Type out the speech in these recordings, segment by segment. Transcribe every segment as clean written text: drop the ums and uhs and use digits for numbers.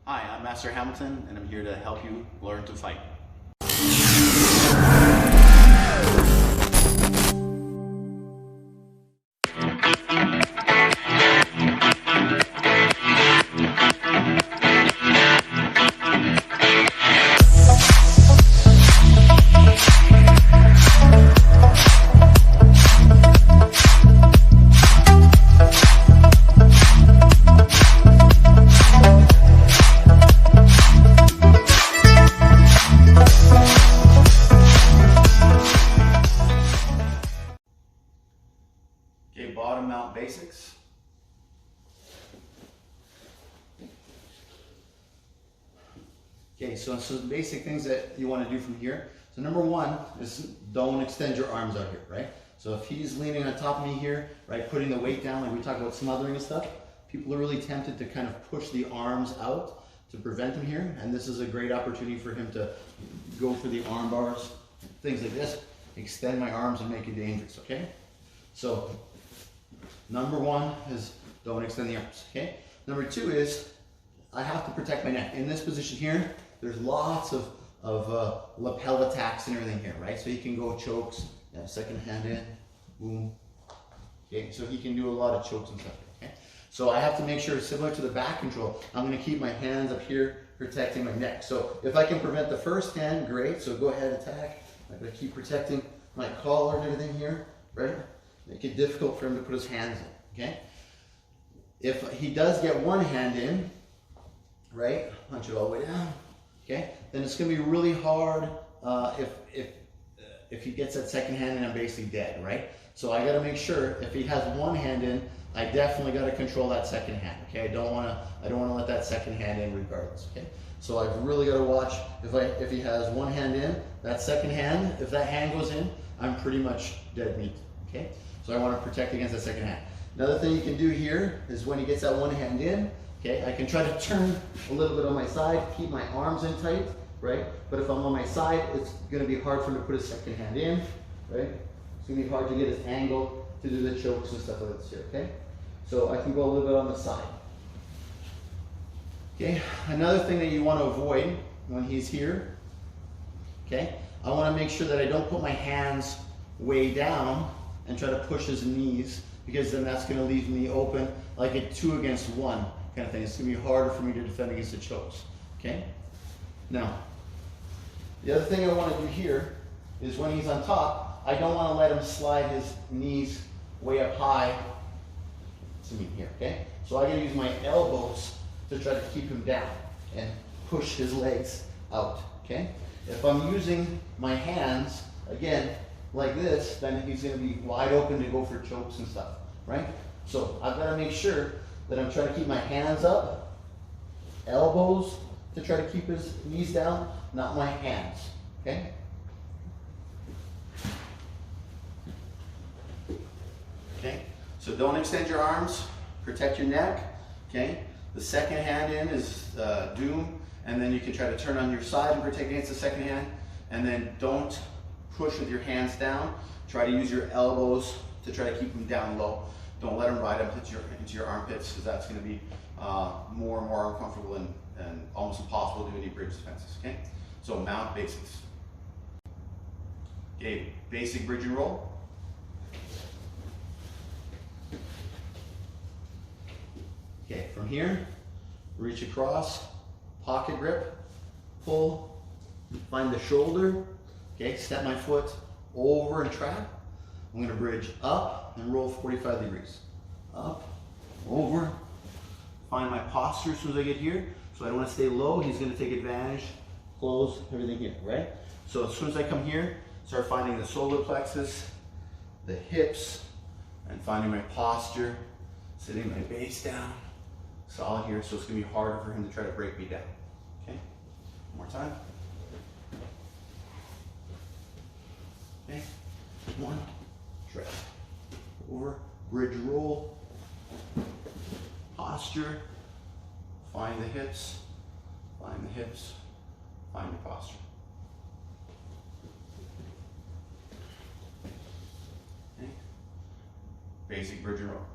Hi, I'm Master Hamilton, and I'm here to help you learn to fight. Okay, bottom mount basics. Okay, so some basic things that you want to do from here. So number one is don't extend your arms out here, right? So if he's leaning on top of me here, right, putting the weight down, like we talked about smothering and stuff, people are really tempted to kind of push the arms out to prevent him here, and this is a great opportunity for him to go for the arm bars, things like this, extend my arms and make it dangerous, okay? So number one is don't extend the arms, okay? Number two is I have to protect my neck. In this position here, there's lots of lapel attacks and everything here, right? So he can go chokes, second hand in, boom. Okay, so he can do a lot of chokes and stuff, okay? So I have to make sure, similar to the back control, I'm gonna keep my hands up here protecting my neck. So if I can prevent the first hand, great, so go ahead, attack. I'm gonna keep protecting my collar and everything here, right? Make it difficult for him to put his hands in, okay? If he does get one hand in, right, punch it all the way down, okay? Then it's gonna be really hard if he gets that second hand and I'm basically dead, right? So I gotta make sure if he has one hand in, I definitely gotta control that second hand, okay? I don't wanna let that second hand in regardless, okay? So I've really gotta watch if he has one hand in, that second hand, if that hand goes in, I'm pretty much dead meat, okay? So I wanna protect against that second hand. Another thing you can do here is when he gets that one hand in, okay, I can try to turn a little bit on my side, keep my arms in tight, right? But if I'm on my side, it's gonna be hard for him to put his second hand in, right? It's gonna be hard to get his angle to do the chokes and stuff like this here, okay? So I can go a little bit on the side. Okay, another thing that you wanna avoid when he's here, okay? I wanna make sure that I don't put my hands way down and try to push his knees, because then that's gonna leave me open like a 2 against 1 kind of thing. It's gonna be harder for me to defend against the chokes, okay? Now, the other thing I wanna do here is when he's on top, I don't wanna let him slide his knees way up high to me here, okay? So I gotta use my elbows to try to keep him down and push his legs out, okay? If I'm using my hands, again, like this, then he's gonna be wide open to go for chokes and stuff, right? So I've gotta make sure that I'm trying to keep my hands up, elbows to try to keep his knees down, not my hands, okay? Okay, so don't extend your arms, protect your neck, okay? The second hand in is doom, and then you can try to turn on your side and protect against the second hand, and then don't push with your hands down. Try to use your elbows to try to keep them down low. Don't let them ride up into your armpits, because that's going to be more and more uncomfortable and almost impossible to do any bridge defenses, okay? So mount basics. Okay, basic bridge and roll. Okay, from here, reach across, pocket grip, pull, find the shoulder, okay, step my foot over and trap. I'm gonna bridge up and roll 45 degrees. Up, over, find my posture as soon as I get here. So I don't wanna stay low, he's gonna take advantage, close, everything here, right? So as soon as I come here, start finding the solar plexus, the hips, and finding my posture, sitting my base down, solid here, so it's gonna be harder for him to try to break me down, okay? One more time. Okay, one, trap, over, bridge roll, posture, find the hips, find your posture. Okay, basic bridge and roll.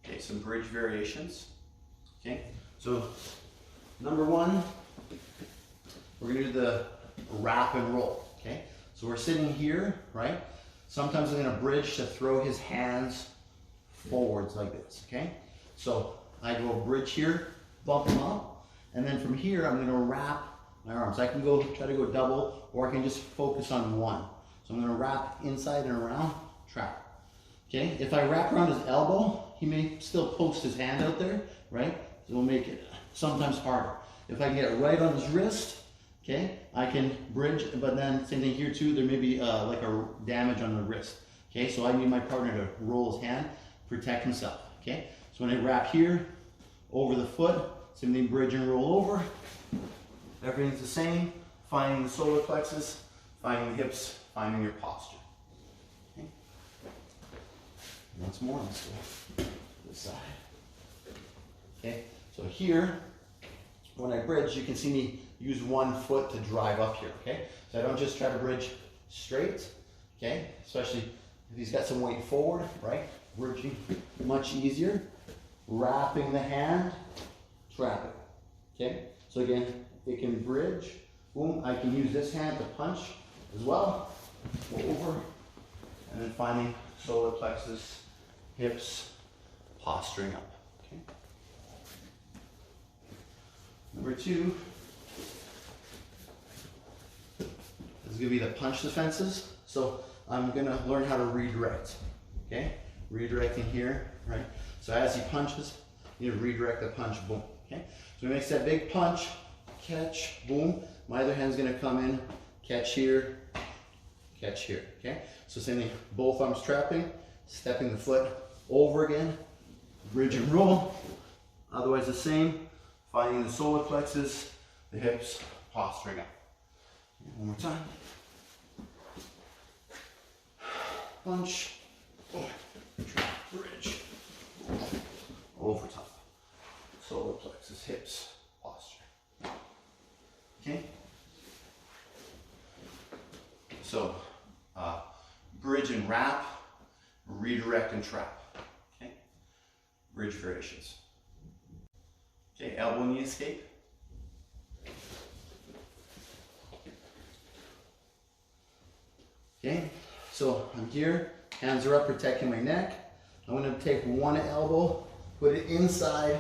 Okay, some bridge variations. Okay, so number one, we're gonna do the wrap and roll. Okay, so we're sitting here, right? Sometimes I'm gonna bridge to throw his hands forwards like this. Okay, so I go bridge here, bump him up, and then from here I'm gonna wrap my arms. I can go try to go double, or I can just focus on one. So I'm gonna wrap inside and around, trap. Okay, if I wrap around his elbow, he may still post his hand out there, right? So it'll make it sometimes harder. If I can get it right on his wrist, okay, I can bridge, but then same thing here too, there may be like a damage on the wrist. Okay, so I need my partner to roll his hand, protect himself. Okay, so when I wrap here, over the foot, same thing, bridge and roll over. Everything's the same, finding the solar plexus, finding the hips, finding your posture. Okay. Once more, let's go to this side. Okay, so here, when I bridge, you can see me use one foot to drive up here, okay? So I don't just try to bridge straight, okay? Especially if he's got some weight forward, right? Bridging much easier. Wrapping the hand, trap it, okay? So again, it can bridge, boom. I can use this hand to punch as well, go over, and then finding solar plexus, hips, posturing up, okay? Number two, this is gonna be the punch defenses. So I'm gonna learn how to redirect, okay? Redirecting here, right? So as he punches, you need to redirect the punch, boom, okay? So he makes that big punch, catch, boom. My other hand's gonna come in, catch here, okay? So same thing, both arms trapping, stepping the foot over again, bridge and roll. Otherwise the same, finding the solar plexus, the hips, posturing up. Okay, one more time. Punch, bridge, over top. Solar plexus, hips, posture. Okay? So, bridge and wrap, redirect and trap. Okay? Bridge variations. Okay, elbow knee escape. Okay, so I'm here, hands are up protecting my neck. I'm going to take one elbow, put it inside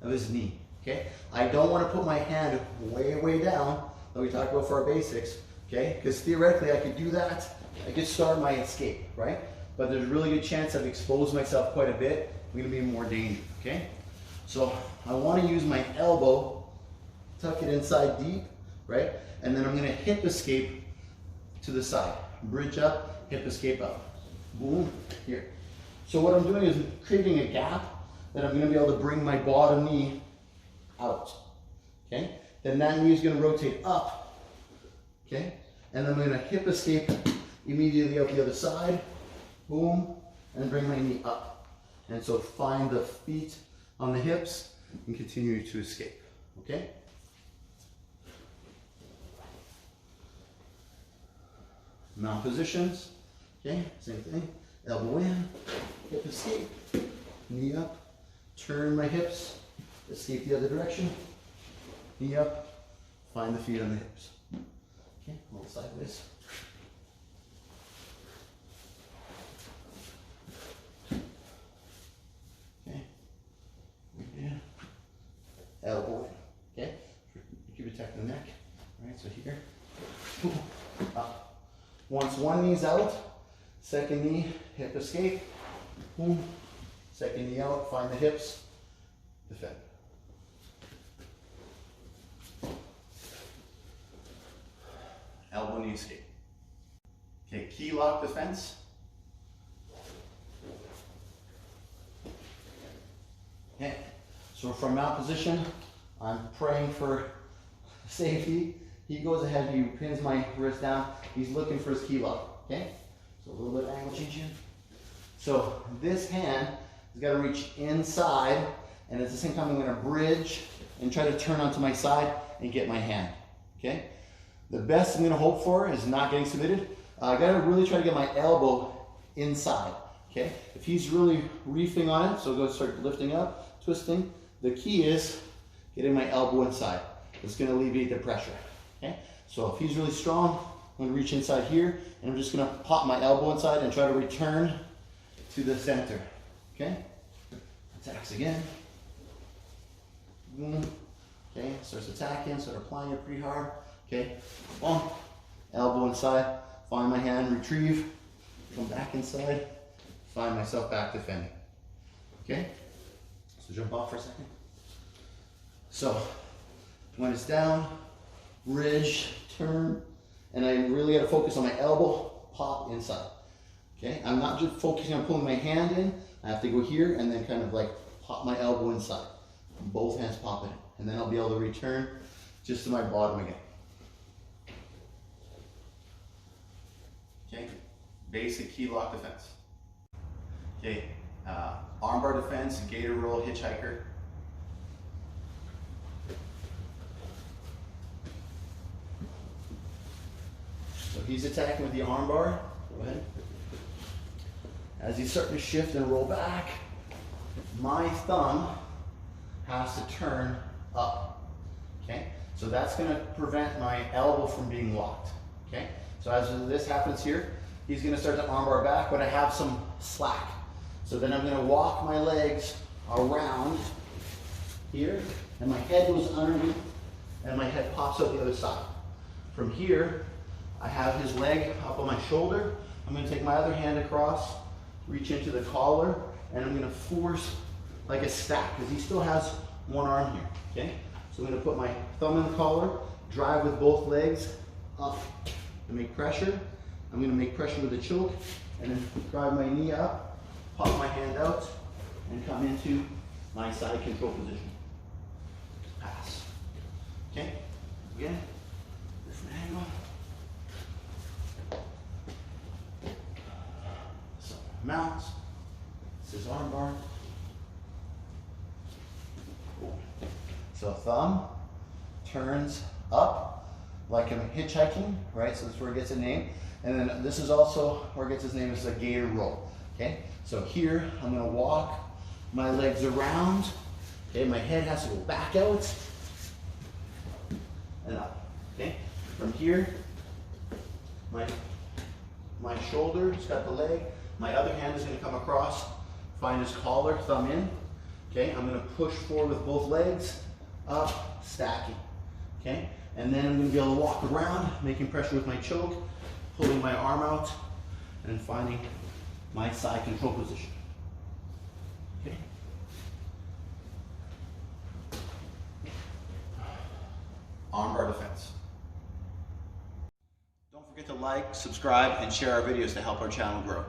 of his knee. Okay, I don't want to put my hand way down, that we talked about for our basics. Okay, because theoretically I could do that, I could start my escape, right? But there's a really good chance I've exposed myself quite a bit. I'm going to be in more danger. Okay, so I want to use my elbow, tuck it inside deep, right? And then I'm going to hip escape to the side. Bridge up, hip escape up. Boom, here. So what I'm doing is creating a gap that I'm going to be able to bring my bottom knee out. Okay? Then that knee is going to rotate up. Okay? And then I'm going to hip escape immediately out the other side. Boom, and bring my knee up. And so find the feet on the hips and continue to escape. Okay? Mount positions. Okay, same thing. Elbow in, hip escape, knee up, turn my hips, escape the other direction, knee up, find the feet on the hips. Okay, roll sideways. Okay, again, elbow in. Okay, keep protecting the neck. All right, so here, up. Once one knee's out, second knee, hip escape, boom. Second knee out, find the hips, defend. Elbow knee escape. Okay, Keylock Defense. Okay, so from mount position, I'm praying for safety. He goes ahead, he pins my wrist down, he's looking for his key lock, okay? So a little bit of angle change here. So this hand has got to reach inside, and at the same time I'm going to bridge and try to turn onto my side and get my hand, okay? The best I'm going to hope for is not getting submitted. I got to really try to get my elbow inside, okay? If he's really reefing on it, so go start lifting up, twisting, the key is getting my elbow inside. It's going to alleviate the pressure. Okay? So if he's really strong, I'm going to reach inside here, and I'm just going to pop my elbow inside and try to return to the center. Okay? Attacks again. Boom. Okay, starts attacking, start applying it pretty hard. Okay, boom. Elbow inside, find my hand, retrieve, come back inside, find myself back defending. Okay, so jump off for a second. So when it's down, ridge, turn, and I really got to focus on my elbow, pop inside. Okay, I'm not just focusing on pulling my hand in, I have to go here and then kind of like pop my elbow inside. Both hands pop it, and then I'll be able to return just to my bottom again. Okay, basic keylock defense. Okay, armbar defense, gator roll, hitchhiker. So he's attacking with the armbar. Go ahead. As he's starting to shift and roll back, my thumb has to turn up. Okay, so that's going to prevent my elbow from being locked. Okay, so as this happens here, he's going to start to armbar back, but I have some slack. So then I'm going to walk my legs around here, and my head goes underneath, and my head pops out the other side. From here, I have his leg up on my shoulder. I'm going to take my other hand across, reach into the collar, and I'm going to force like a stack, because he still has one arm here. Okay, so I'm going to put my thumb in the collar, drive with both legs up to make pressure. I'm going to make pressure with the choke, and then drive my knee up, pop my hand out, and come into my side control position. Pass. Okay, again, different angle. So mounts. This is armbar. So thumb turns up like I'm hitchhiking, right? So that's where it gets a name. And then this is also where it gets its name, is a gator roll. Okay, so here I'm going to walk my legs around. Okay, my head has to go back out and up. Okay, from here, my shoulder's got the leg. My other hand is going to come across, find his collar, thumb in. Okay, I'm going to push forward with both legs, up, stacking. Okay, and then I'm going to be able to walk around, making pressure with my choke, pulling my arm out, and finding my side control position. Okay. Armbar defense. Don't forget to like, subscribe, and share our videos to help our channel grow.